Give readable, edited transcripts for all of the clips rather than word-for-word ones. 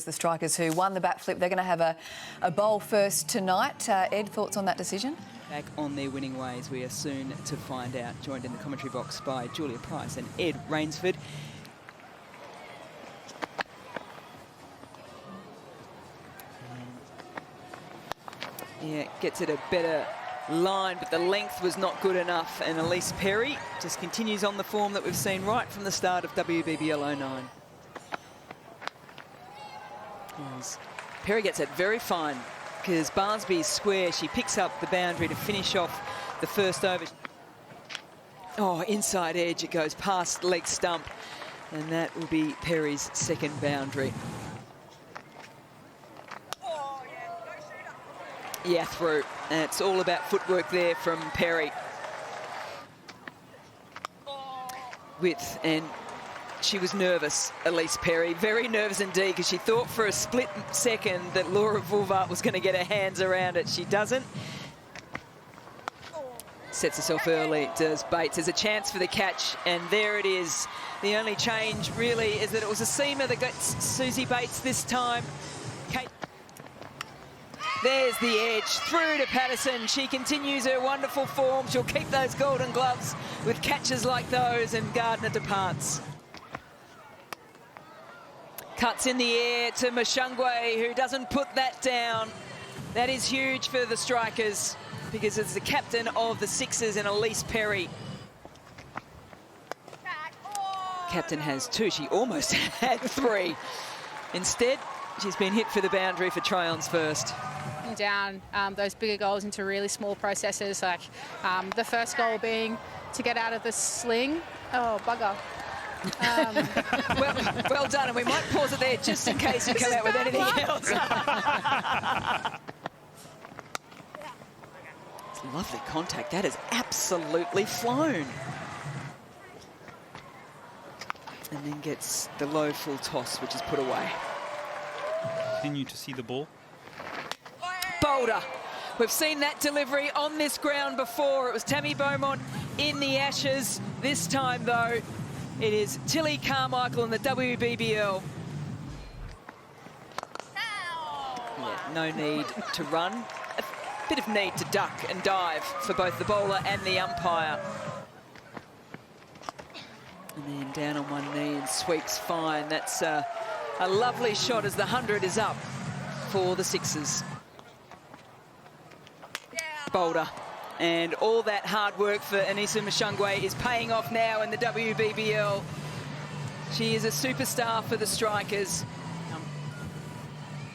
the strikers who won the bat flip. They're going to have a bowl first tonight. Ed, thoughts on that decision? Back on their winning ways, we are soon to find out. Joined in the commentary box by Julia Price and Ed Rainsford. Yeah, gets it a better line, but the length was not good enough, and Elise Perry just continues on the form that we've seen right from the start of WBBL 09. As Perry gets it very fine, because Barnsby's square, she picks up the boundary to finish off the first over. Oh, inside edge, it goes past leg stump, and that will be Perry's second boundary. Yeah, through. And it's all about footwork there from Perry. And she was nervous, Elise Perry, very nervous indeed, because she thought for a split second that Laura Vulvart was going to get her hands around it. She doesn't. Sets herself early, does Bates. There's a chance for the catch, and there it is. The only change, really, is that it was a seamer that got Susie Bates this time. There's the edge, through to Patterson. She continues her wonderful form. She'll keep those golden gloves with catches like those, and Gardner departs. Cuts in the air to Mashungwe, who doesn't put that down. That is huge for the strikers, because it's the captain of the Sixers in Elise Perry. Captain has two. She almost had three. Instead, she's been hit for the boundary for try-ons first. Down those bigger goals into really small processes, like the first goal being to get out of the sling. Oh, bugger. Well done, and we might pause it there just in case you come out with anything else. It's lovely contact. That is absolutely flown. And then gets the low full toss, which is put away. Continue to see the ball. Boulder. We've seen that delivery on this ground before. It was Tammy Beaumont in the Ashes. This time, though, it is Tilly Carmichael in the WBBL. Yeah, no need to run. A bit of need to duck and dive for both the bowler and the umpire. And then down on one knee and sweeps fine. That's a lovely shot as the 100 is up for the Sixers. Boulder, and all that hard work for Anissa Mashungwe is paying off now in the WBBL. She is a superstar for the strikers.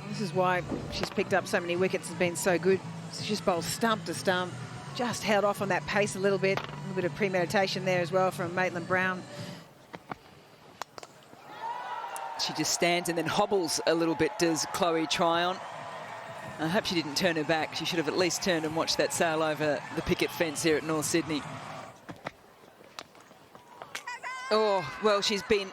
This is why she's picked up so many wickets and been so good. She's bowled stump to stump, just held off on that pace a little bit of premeditation there as well from Maitland Brown. She just stands and then hobbles a little bit, does Chloe Tryon. I hope she didn't turn her back. She should have at least turned and watched that sail over the picket fence here at North Sydney. Oh, well, she's been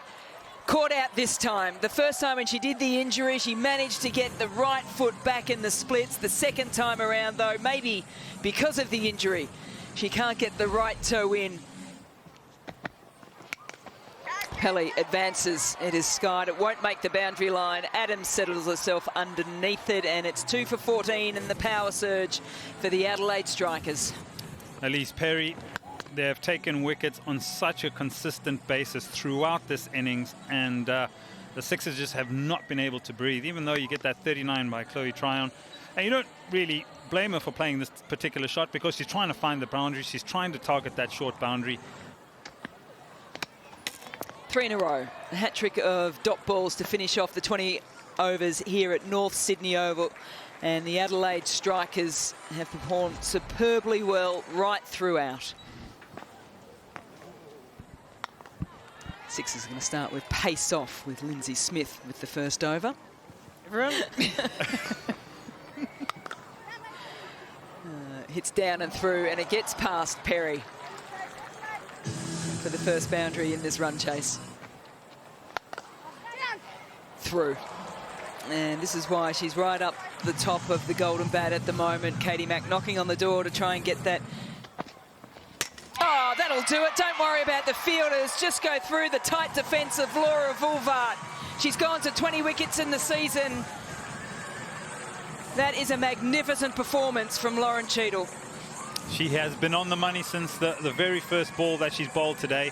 caught out this time. The first time when she did the injury, she managed to get the right foot back in the splits. The second time around, though, maybe because of the injury, she can't get the right toe in. Pelly advances. It is skied. It won't make the boundary line. Adams settles herself underneath it, and it's 2 for 14 in the power surge for the Adelaide Strikers. Elise Perry, they have taken wickets on such a consistent basis throughout this innings, and the Sixers just have not been able to breathe, even though you get that 39 by Chloe Tryon. And you don't really blame her for playing this particular shot, because she's trying to find the boundary. She's trying to target that short boundary. 3 in a row. A hat-trick of dot balls to finish off the 20 overs here at North Sydney Oval. And the Adelaide Strikers have performed superbly well right throughout. Sixers are going to start with pace off with Lindsay Smith with the first over. Everyone. Hits down and through, and it gets past Perry for the first boundary in this run chase. Through. And this is why she's right up the top of the golden bat at the moment. Katie Mack knocking on the door to try and get that. that'll do it. Don't worry about the fielders. Just go through the tight defence of Laura Vulvart. She's gone to 20 wickets in the season. That is a magnificent performance from Lauren Cheadle. She has been on the money since the very first ball that she's bowled today.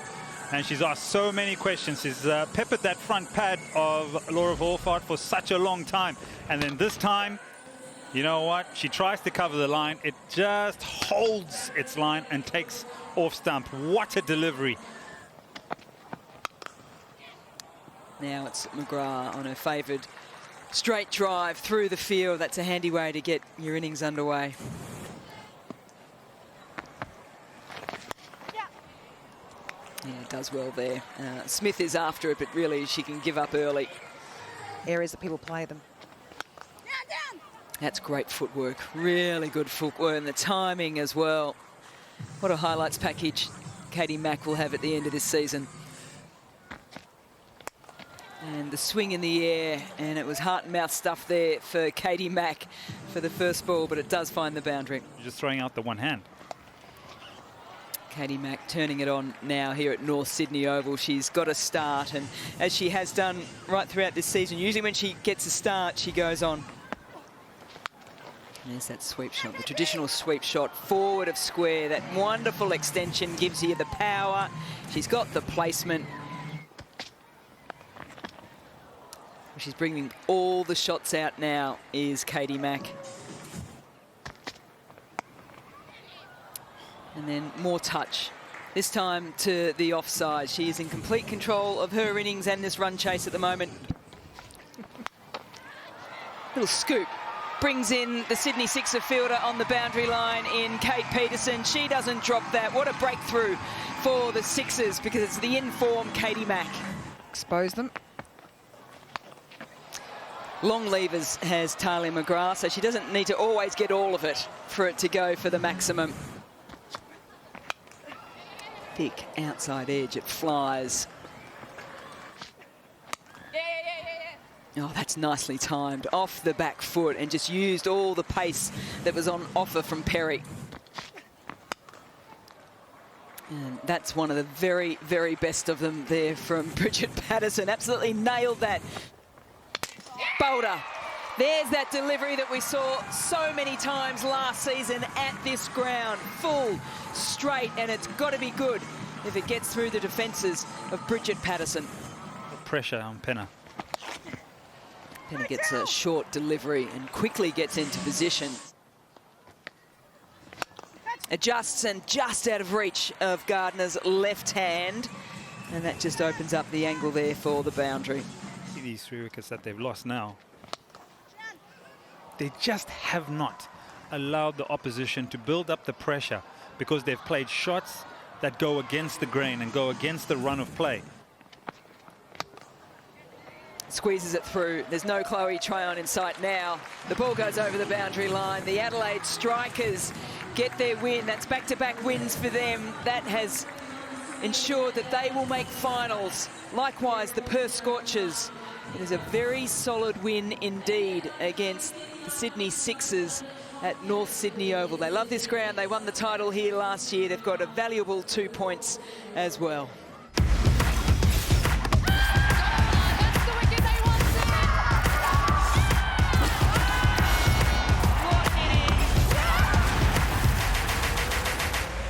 And she's asked so many questions. She's peppered that front pad of Laura Wolfart for such a long time. And then this time, you know what? She tries to cover the line. It just holds its line and takes off stump. What a delivery. Now it's McGrath on her favoured straight drive through the field. That's a handy way to get your innings underway. Yeah, does well there. Smith is after it, but really she can give up early. Areas that people play them. That's great footwork, really good footwork, and the timing as well. What a highlights package Katie Mack will have at the end of this season. And the swing in the air, and it was heart and mouth stuff there for Katie Mack for the first ball, but it does find the boundary. Just throwing out the one hand. Katie Mack turning it on now here at North Sydney Oval. She's got a start, and as she has done right throughout this season, usually when she gets a start, she goes on. And there's that sweep shot, the traditional sweep shot, forward of square. That wonderful extension gives you the power. She's got the placement. She's bringing all the shots out now, is Katie Mack. And then more touch, this time to the offside. She is in complete control of her innings and this run chase at the moment. Little scoop brings in the Sydney Sixer fielder on the boundary line in Kate Peterson. She doesn't drop that. What a breakthrough for the Sixers, because it's the in-form Katie Mack. Expose them. Long levers has Tahila McGrath, so she doesn't need to always get all of it for it to go for the maximum. Thick outside edge, it flies. Oh, that's nicely timed. Off the back foot and just used all the pace that was on offer from Perry. And that's one of the very, very best of them there from Bridget Patterson. Absolutely nailed that. Boulder. There's that delivery that we saw so many times last season at this ground. Full, straight, and it's got to be good if it gets through the defences of Bridget Patterson. Pressure on Penna. Penna gets a short delivery and quickly gets into position. Adjusts and just out of reach of Gardner's left hand. And that just opens up the angle there for the boundary. See these 3 wickets that they've lost now. They just have not allowed the opposition to build up the pressure because they've played shots that go against the grain and go against the run of play. Squeezes it through. There's no Chloe Trayon in sight now. The ball goes over the boundary line. The Adelaide Strikers get their win. That's back-to-back wins for them. That has ensured that they will make finals. Likewise, the Perth Scorchers. It is a very solid win indeed against the Sydney Sixers at North Sydney Oval. They love this ground. They won the title here last year. They've got a valuable 2 points as well.